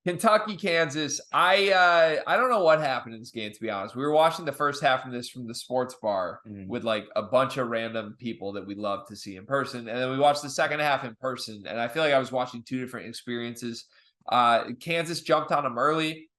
Kentucky, Kansas. I don't know what happened in this game, to be honest. We were watching the first half of this from the sports bar with like a bunch of random people that we love to see in person. And then we watched the second half in person. And I feel like I was watching two different experiences. Kansas jumped on them early.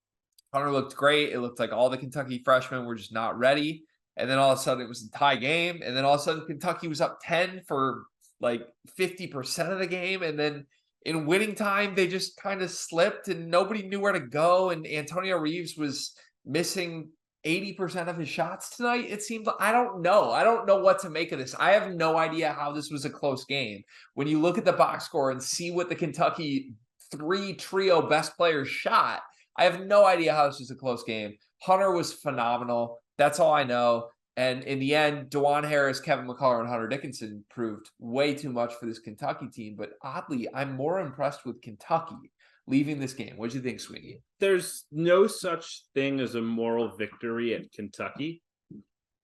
Hunter looked great. It looked like all the Kentucky freshmen were just not ready. And then all of a sudden it was a tie game. And then all of a sudden Kentucky was up 10 for like 50% of the game. And then in winning time, they just kind of slipped and nobody knew where to go. And Antonio Reeves was missing 80% of his shots tonight. It seemed like, I don't know. I don't know what to make of this. I have no idea how this was a close game. When you look at the box score and see what the Kentucky three trio best players shot, I have no idea how this was a close game. Hunter was phenomenal. That's all I know. And in the end, DeJuan Harris, Kevin McCullar, and Hunter Dickinson proved way too much for this Kentucky team. But oddly, I'm more impressed with Kentucky leaving this game. What do you think, Sweeney? There's no such thing as a moral victory at Kentucky.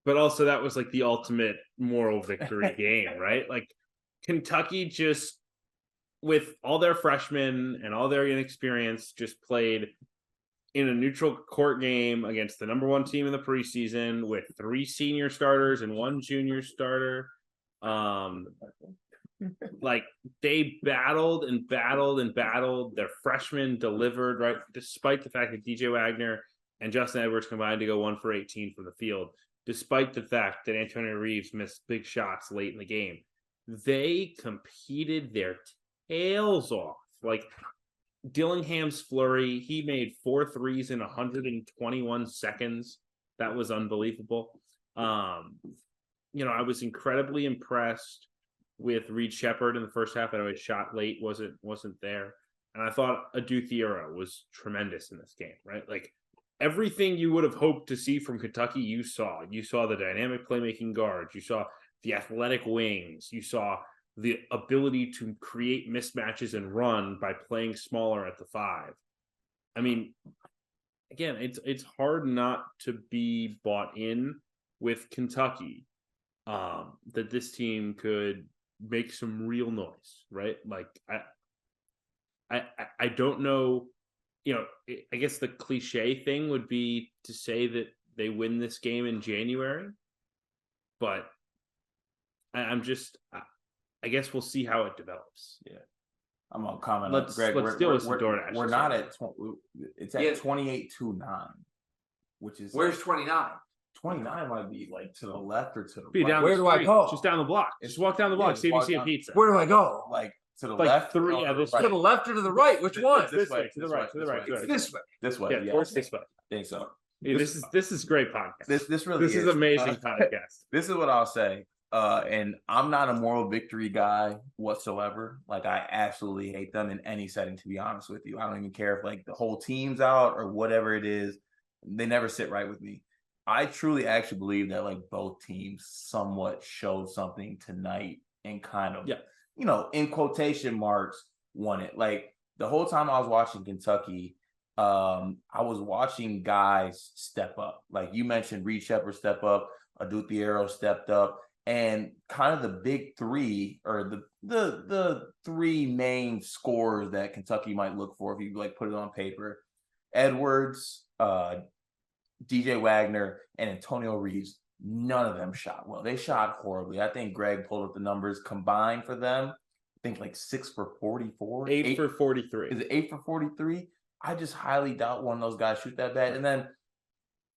But also that was like the ultimate moral victory game, right? Like Kentucky just, with all their freshmen and all their inexperience, just played in a neutral court game against the number one team in the preseason with 3 senior starters and 1 junior starter. Like they battled and battled and battled. Their freshmen delivered, right? Despite the fact that DJ Wagner and Justin Edwards combined to go 1 for 18 from the field, despite the fact that Antonio Reeves missed big shots late in the game, they competed their tails off. Like Dillingham's flurry, he made 4 threes in 121 seconds. That was unbelievable. I was incredibly impressed with Reed Shepherd in the first half. I know his shot late wasn't there. And I thought Adu Thiero was tremendous in this game, right? Like everything you would have hoped to see from Kentucky, you saw. You saw the dynamic playmaking guards. You saw the athletic wings. You saw the ability to create mismatches and run by playing smaller at the 5. I mean, again, it's hard not to be bought in with Kentucky, that this team could make some real noise, right? Like I don't know, I guess the cliche thing would be to say that they win this game in January, but I guess we'll see how it develops. Yeah. I'm going to comment on Greg. Let's deal with some DoorDash. We're not at 20. It's at 28-9, which is. Where's 29? 29 might be like to the left or to the right. right. Where do I go? Just down the block. Just walk down the block. See if you see a pizza. Where do I go? Like to the like left? 3. To the left or to the right? Which one? This way. To the right. This way. This way. Yeah, towards this way. I think so. Yeah, this is great podcast. This is amazing podcast. This is what I'll say. And I'm not a moral victory guy whatsoever. Like I absolutely hate them in any setting, to be honest with you. I don't even care if like the whole team's out or whatever it is. They never sit right with me. I truly actually believe that like both teams somewhat showed something tonight and kind of, in quotation marks, won it. Like the whole time I was watching Kentucky, I was watching guys step up. Like you mentioned, Reed Shepherd step up, Adu Thiero stepped up. And kind of the big 3 or the 3 main scores that Kentucky might look for if you like put it on paper: Edwards, DJ Wagner, and Antonio Reeves. None of them shot well. They shot horribly. I think Greg pulled up the numbers combined for them. I think like 6 for 44. 8 for 43. Is it 8 for 43? I just highly doubt one of those guys shoot that bad. And then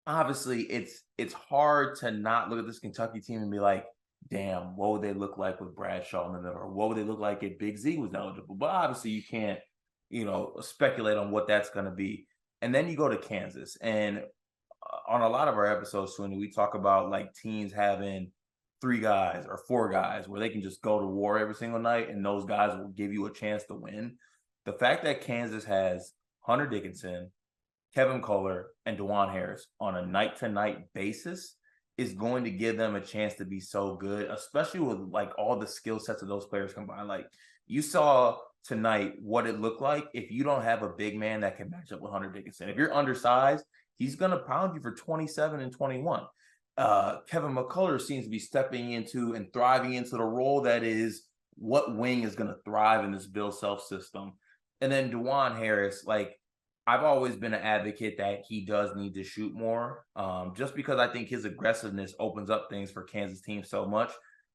obviously it's hard to not look at this Kentucky team and be like, damn, what would they look like with Bradshaw in the middle? Or what would they look like if Big Z was eligible? But obviously you can't, speculate on what that's going to be. And then you go to Kansas. And on a lot of our episodes, Sweeney, we talk about like teams having 3 guys or 4 guys where they can just go to war every single night and those guys will give you a chance to win. The fact that Kansas has Hunter Dickinson, Kevin McCullar, and DeJuan Harris on a night-to-night basis is going to give them a chance to be so good, especially with like all the skill sets of those players combined. Like you saw tonight what it looked like if you don't have a big man that can match up with Hunter Dickinson. If you're undersized, he's going to pound you for 27 and 21. Kevin McCullar seems to be stepping into and thriving into the role that is what wing is going to thrive in this Bill Self system. And then DeJuan Harris, like I've always been an advocate that he does need to shoot more, just because I think his aggressiveness opens up things for Kansas teams so much.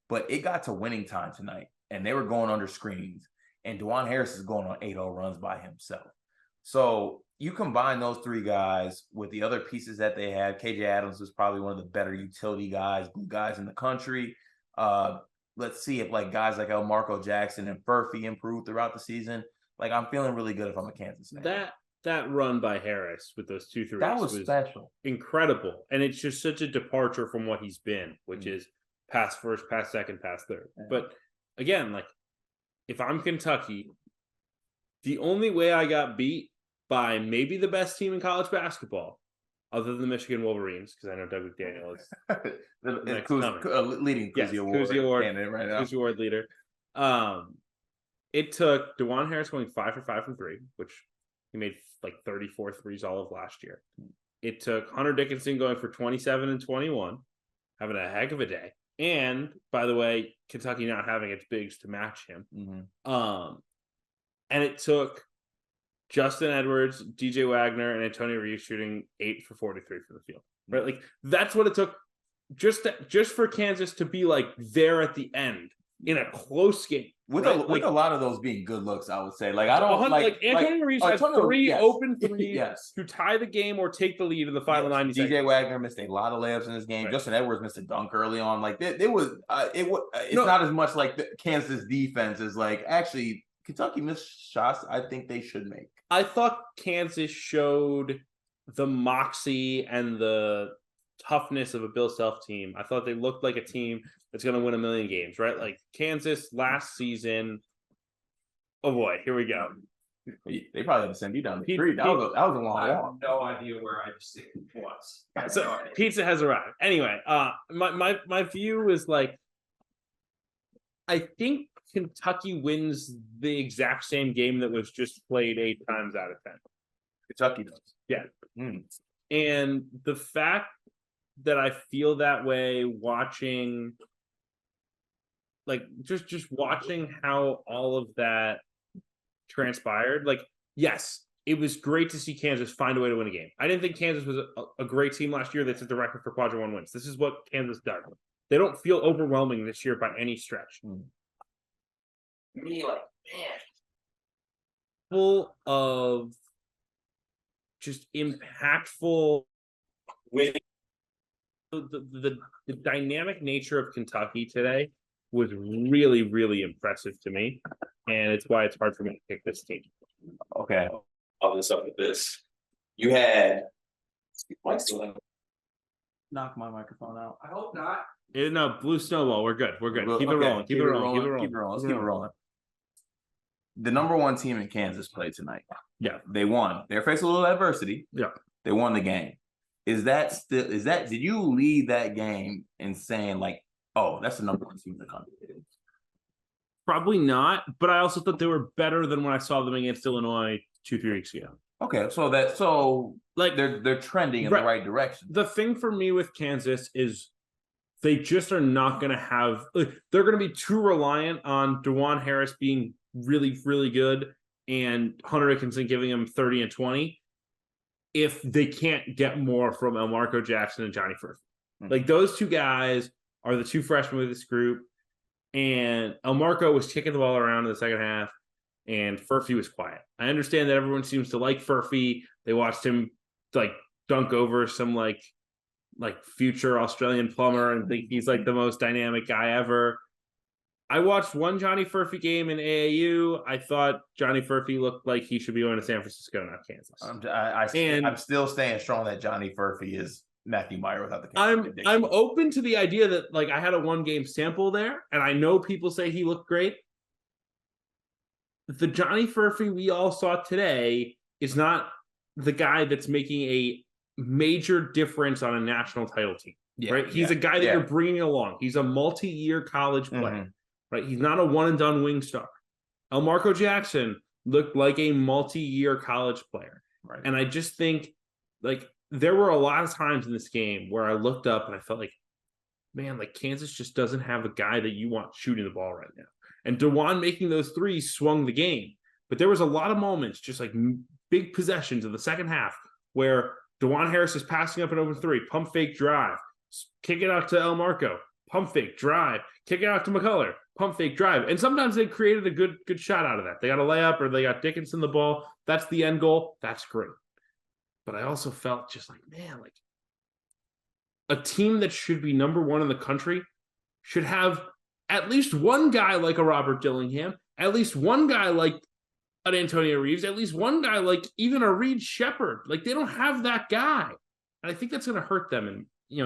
But it got to winning time tonight, and they were going under screens, and DeJuan Harris is going on 8-0 runs by himself. So you combine those three guys with the other pieces that they have. KJ Adams is probably one of the better utility guys, glue guys in the country. Let's see if like guys like Marco Jackson and Furphy improve throughout the season. Like, I'm feeling really good if I'm a Kansas fan. That run by Harris with those 2 threes that was special, incredible, and it's just such a departure from what he's been, which is pass first, pass second, pass third. Yeah. But again, like, if I'm Kentucky, the only way I got beat by maybe the best team in college basketball, other than the Michigan Wolverines, because I know Doug McDaniel is leading Cousy Award candidate right now. Cousy Award leader. It took DeJuan Harris going 5 for 5 from 3, which he made like 34 threes all of last year. It took Hunter Dickinson going for 27 and 21, having a heck of a day. And by the way, Kentucky not having its bigs to match him. Mm-hmm. And it took Justin Edwards, DJ Wagner, and Antonio Reeves shooting 8 for 43 from the field. Right? Like, that's what it took just for Kansas to be like there at the end in a close game. With a lot of those being good looks, I would say. Like, I don't like Antonio Reeves had 3 open threes yes. to tie the game or take the lead in the final 90 seconds. DJ Wagner missed a lot of layups in this game. Right. Justin Edwards missed a dunk early on. Like, it's not as much like the Kansas defense is like, actually, Kentucky missed shots I think they should make. I thought Kansas showed the moxie and the toughness of a Bill Self team. I thought they looked like a team that's going to win a million games, right? Like Kansas last season. Oh boy, here we go. They probably had to send you down the street. That was a long walk. I have no idea where I just was. So pizza has arrived. Anyway, my view is like, I think Kentucky wins the exact same game that was just played 8 times out of 10. Kentucky does. Yeah. And the fact that I feel that way watching, like, just watching how all of that transpired, like, yes, it was great to see Kansas find a way to win a game. I didn't think Kansas was a great team last year that set the record for quadrant 1 wins. This is what Kansas does. They don't feel overwhelming this year by any stretch. Me, like, man, full of just impactful winning. The dynamic nature of Kentucky today was really, really impressive to me, and it's why it's hard for me to pick this team. Okay, I'll this up with this. You had knock my microphone out. I hope not. No, blue snowball. We're good. Keep it rolling. Keep it rolling. Let's keep it rolling. The number 1 team in Kansas played tonight. Yeah, they won. They faced a little adversity. Yeah, they won the game. Did you lead that game in saying like, oh, that's the number 1 team in the country? Probably not, but I also thought they were better than when I saw them against Illinois 2-3 weeks ago. Okay, so like they're trending in the right direction. The thing for me with Kansas is they just are not going to have. They're going to be too reliant on DeJuan Harris being really, really good and Hunter Dickinson giving him 30 and 20 if they can't get more from Marco Jackson and Johnny Furphy. Like, those 2 guys are the 2 freshmen with this group, and Marco was kicking the ball around in the second half, and Furphy was quiet. I understand that everyone seems to like Furphy. They watched him like dunk over some like future Australian plumber and think he's like the most dynamic guy ever. I watched one Johnny Furphy game in AAU. I thought Johnny Furphy looked like he should be going to San Francisco, not Kansas. I'm still staying strong that Johnny Furphy is Matthew Meyer without the Kansas. I'm open to the idea that, like, I had a 1-game sample there, and I know people say he looked great. The Johnny Furphy we all saw today is not the guy that's making a major difference on a national title team, right? He's a guy that you're bringing along. He's a multi-year college player. Right, he's not a one-and-done wing star. Marco Jackson looked like a multi-year college player. Right. And I just think, like, there were a lot of times in this game where I looked up and I felt like, man, like, Kansas just doesn't have a guy that you want shooting the ball right now. And DeJuan making those threes swung the game. But there was a lot of moments, just like big possessions in the second half where DeJuan Harris is passing up an open three, pump fake drive, kick it out to El Marco, pump fake drive, kick it out to McCullar, pump fake drive. And sometimes they created a good shot out of that. They got a layup or they got Dickinson the ball. That's the end goal. That's great. But I also felt just like, man, like a team that should be number one in the country should have at least one guy like a Robert Dillingham, at least one guy like an Antonio Reeves, at least one guy like even a Reed Shepherd. Like they don't have that guy. And I think that's going to hurt them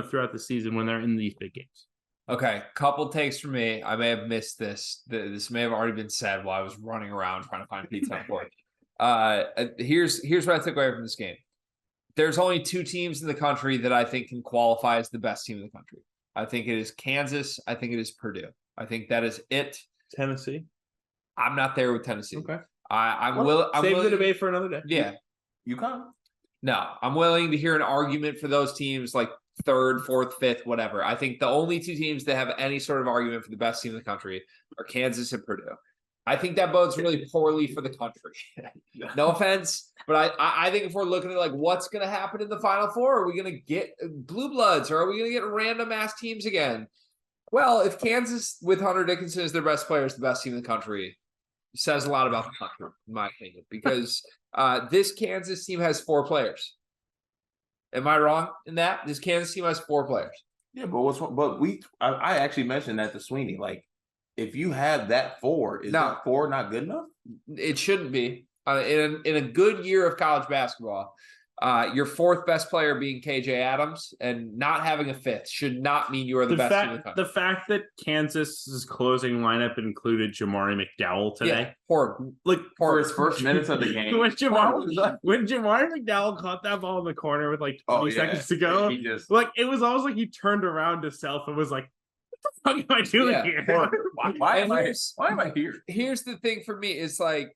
throughout the season when they're in these big games. Okay, couple takes from me. I may have missed this. This may have already been said while I was running around trying to find pizza on board. Here's what I took away from this game. There's only two teams in the country that I think can qualify as the best team in the country. I think it is Kansas. I think it is Purdue. I think that is it. Tennessee? I'm not there with Tennessee. Okay. I'm willing. Save the debate for another day. Yeah. You come. No, I'm willing to hear an argument for those teams like third, fourth, fifth, whatever. I think the only two teams that have any sort of argument for the best team in the country are Kansas and Purdue. I think that bodes really poorly for the country. No offense, but I think if we're looking at like what's going to happen in the Final Four, are we going to get blue bloods or are we going to get random ass teams again? Well, if Kansas with Hunter Dickinson as their best player is the best team in the country, it says a lot about the country, in my opinion, because this Kansas team has 4 players. Am I wrong in that? This Kansas team has 4 players. Yeah, but I actually mentioned that to Sweeney. Like, if you have that 4, is that 4 not good enough? It shouldn't be. In a good year of college basketball, your 4th best player being KJ Adams and not having a 5th should not mean you are the best team in the country. The fact that Kansas's closing lineup included Jamari McDowell today. Yeah, horrible. Like for his first minutes of the game. when Jamari McDowell caught that ball in the corner with like 20 seconds to go, it was almost like he turned around to self and was like, what the fuck am I doing here? Why am I here? Here's the thing for me is like,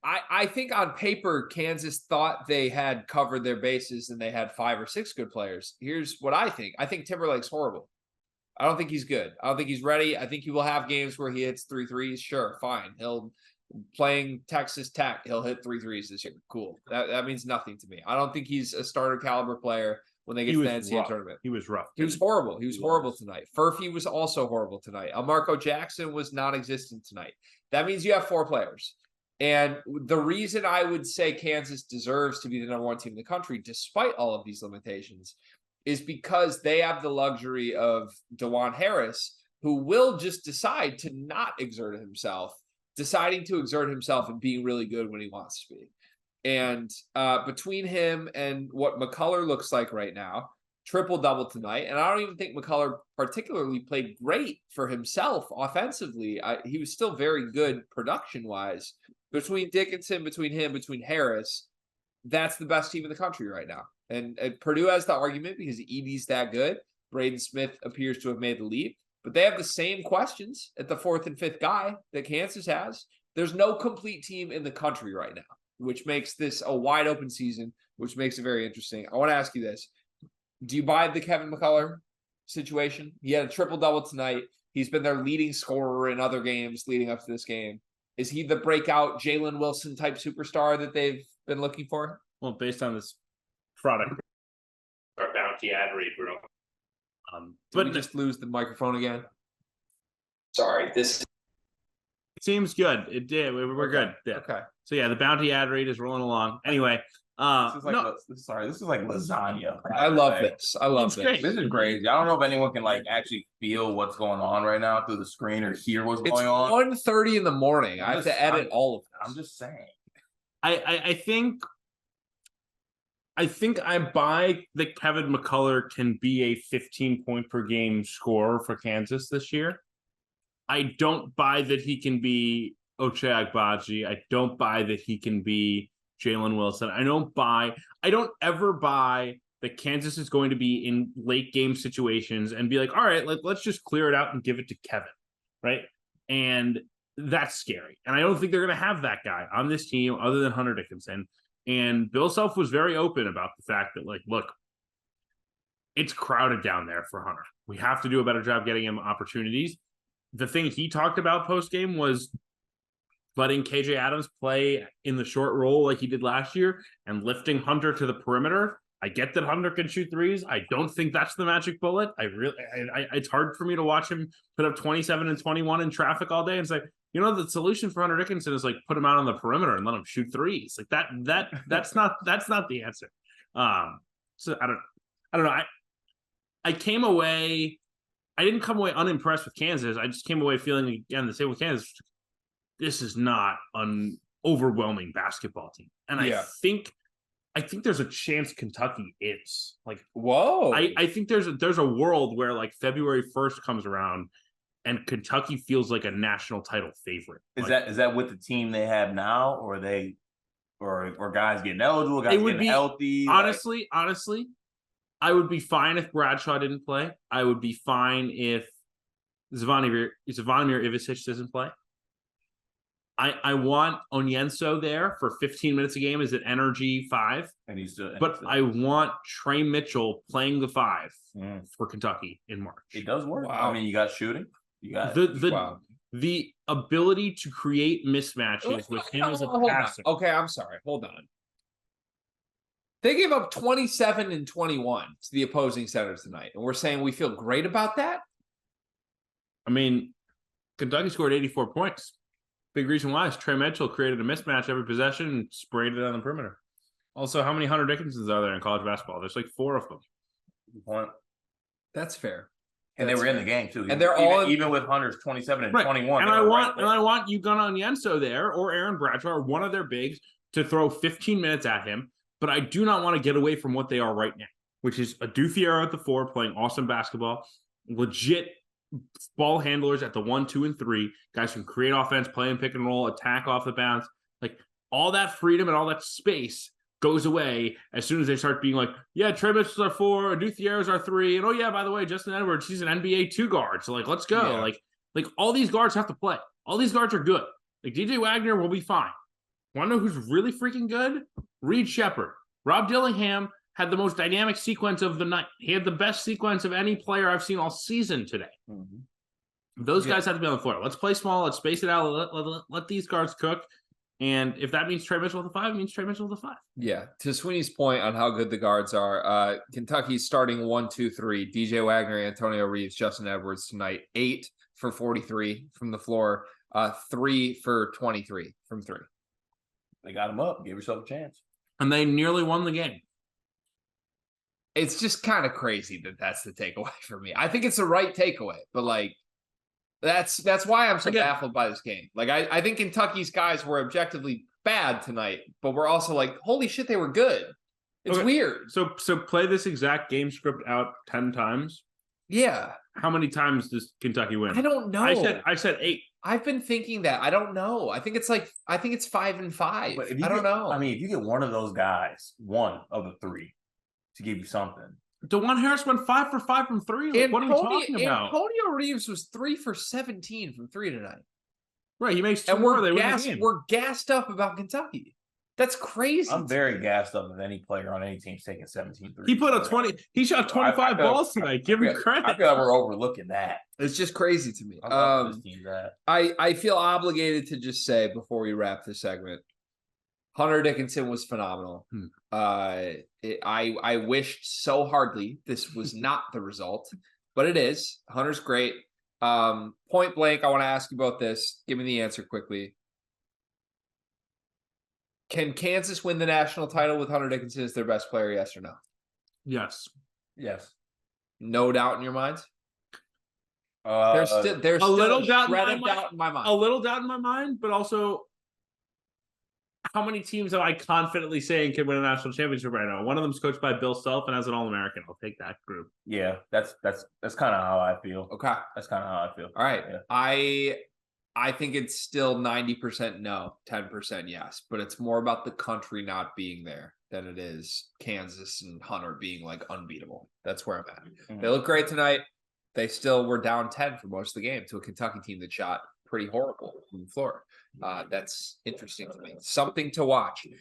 I think on paper, Kansas thought they had covered their bases and they had 5 or 6 good players. Here's what I think. I think Timberlake's horrible. I don't think he's good. I don't think he's ready. I think he will have games where he hits 3 threes. Sure, fine. He'll playing Texas Tech. He'll hit 3 threes this year. Cool. That means nothing to me. I don't think he's a starter caliber player when they get to the NCAA tournament. He was rough. He was horrible. He was horrible tonight. Furphy was also horrible tonight. Marco Jackson was non-existent tonight. That means you have 4 players. And the reason I would say Kansas deserves to be the number 1 team in the country, despite all of these limitations, is because they have the luxury of DeJuan Harris, who will just decide to not exert himself, deciding to exert himself and being really good when he wants to be. And between him and what McCullar looks like right now, triple-double tonight, and I don't even think McCullar particularly played great for himself offensively. He was still very good production-wise. Between Dickinson, between him, between Harris, that's the best team in the country right now. And Purdue has the argument because Edey's that good. Braden Smith appears to have made the leap. But they have the same questions at the 4th and 5th guy that Kansas has. There's no complete team in the country right now, which makes this a wide open season, which makes it very interesting. I want to ask you this. Do you buy the Kevin McCullar situation? He had a triple-double tonight. He's been their leading scorer in other games leading up to this game. Is he the breakout Jalen Wilson type superstar that they've been looking for? Well, based on this product, our bounty ad read, bro. But we just lose the microphone again. Sorry, this seems good. It did. We're good. Yeah. Okay. So yeah, the bounty ad read is rolling along. Anyway, this is like lasagna. I love this. I love this. This is crazy. I don't know if anyone can like actually feel what's going on right now through the screen or hear what's going on. It's 1:30 in the morning. I have to edit all of this. I'm just saying. I think I buy that Kevin McCullar can be a 15-point per game scorer for Kansas this year. I don't buy that he can be Ochai Agbaji. I don't buy that he can be Jalen Wilson. I don't ever buy that Kansas is going to be in late game situations and be like, all right, let's just clear it out and give it to Kevin, right? And that's scary. And I don't think they're going to have that guy on this team other than Hunter Dickinson. And Bill Self was very open about the fact that, like, look, it's crowded down there for Hunter. We have to do a better job getting him opportunities. The thing he talked about post-game was letting KJ Adams play in the short roll like he did last year and lifting Hunter to the perimeter. I get that Hunter can shoot threes. I don't think that's the magic bullet. It's hard for me to watch him put up 27 and 21 in traffic all day and say, the solution for Hunter Dickinson is like put him out on the perimeter and let him shoot threes. Like that's not the answer. So I don't know. I came away. I didn't come away unimpressed with Kansas. I just came away feeling, again, the same with Kansas. This is not an overwhelming basketball team. And I think there's a chance Kentucky is. Like, whoa. I think there's a world where like February 1st comes around and Kentucky feels like a national title favorite. Is that with the team they have now, or guys getting eligible, guys getting healthy? Honestly, I would be fine if Bradshaw didn't play. I would be fine if Zvonimir Ivicic doesn't play. I want Onyenso there for 15 minutes a game as an energy 5. And he's but I want Trey Mitchell playing the 5 for Kentucky in March. It does work. Wow. I mean, you got shooting. You got the ability to create mismatches with him as a passer. Okay, I'm sorry. Hold on. They gave up 27 and 21 to the opposing centers tonight, and we're saying we feel great about that? I mean, Kentucky scored 84 points. Big reason why is Trey Mitchell created a mismatch every possession and sprayed it on the perimeter. Also, how many Hunter Dickinsons are there in college basketball? There's like 4 of them. Good point. That's fair. And they were in the game too. And they're all even with Hunter's 27 and 21. And I want Ugonna Onyenso there or Aaron Bradshaw or one of their bigs to throw 15 minutes at him. But I do not want to get away from what they are right now, which is a Duthier at the 4 playing awesome basketball, legit ball handlers at the 1, 2, and 3, guys can create offense, play and pick and roll, attack off the bounce. Like all that freedom and all that space goes away as soon as they start being like, yeah, Trey Mitchell's our 4, Duthier's our 3, and oh yeah, by the way, Justin Edwards, he's an NBA 2 guard. So like, let's go. Yeah. Like all these guards have to play. All these guards are good. Like DJ Wagner will be fine. Want to know who's really freaking good? Reed Shepherd. Rob Dillingham had the most dynamic sequence of the night. He had the best sequence of any player I've seen all season today. Mm-hmm. Those guys have to be on the floor. Let's play small. Let's space it out. Let these guards cook. And if that means Trey Mitchell with the 5, it means Trey Mitchell with the 5. Yeah. To Sweeney's point on how good the guards are, Kentucky's starting 1, 2, 3. DJ Wagner, Antonio Reeves, Justin Edwards tonight. 8 for 43 from the floor. 3 for 23 from 3. They got him up. Give yourself a chance. And they nearly won the game. It's just kind of crazy that that's the takeaway for me. I think it's the right takeaway, but like that's why I'm so baffled by this game. Like I think Kentucky's guys were objectively bad tonight, but we're also like, holy shit, they were good. It's weird. So play this exact game script out 10 times. Yeah. How many times does Kentucky win? I don't know. I said 8. I've been thinking that. I don't know. I think it's 5 and 5. But I don't know. I mean, if you get one of those guys, one of the 3, to give you something. DeJuan Harris went 5 for 5 from 3. Like, what are you talking about? Antonio Reeves was 3 for 17 from 3 tonight. Right, he makes 2 more. We're gassed up about Kentucky. That's crazy. I'm very gassed up if any player on any team's taking 17 threes. He put a 20. He shot 25 balls tonight. Give him credit. I feel like we're overlooking that. It's just crazy to me. I I feel obligated to just say before we wrap this segment, Hunter Dickinson was phenomenal. I wished so hardly this was not the result, but it is. Hunter's great. Point blank, I want to ask you about this. Give me the answer quickly. Can Kansas win the national title with Hunter Dickinson as their best player, yes or no? Yes. No doubt in your minds? There's a little doubt in my mind. A little doubt in my mind, but also how many teams am I confidently saying can win a national championship right now? One of them's coached by Bill Self and as an All-American. I'll take that group. Yeah, that's kind of how I feel. Okay. That's kind of how I feel. All right. Yeah. I think it's still 90% no, 10% yes, but it's more about the country not being there than it is Kansas and Hunter being like unbeatable. That's where I'm at. Mm-hmm. They look great tonight. They still were down 10 for most of the game to a Kentucky team that shot pretty horrible from the floor. That's interesting to me. Something to watch.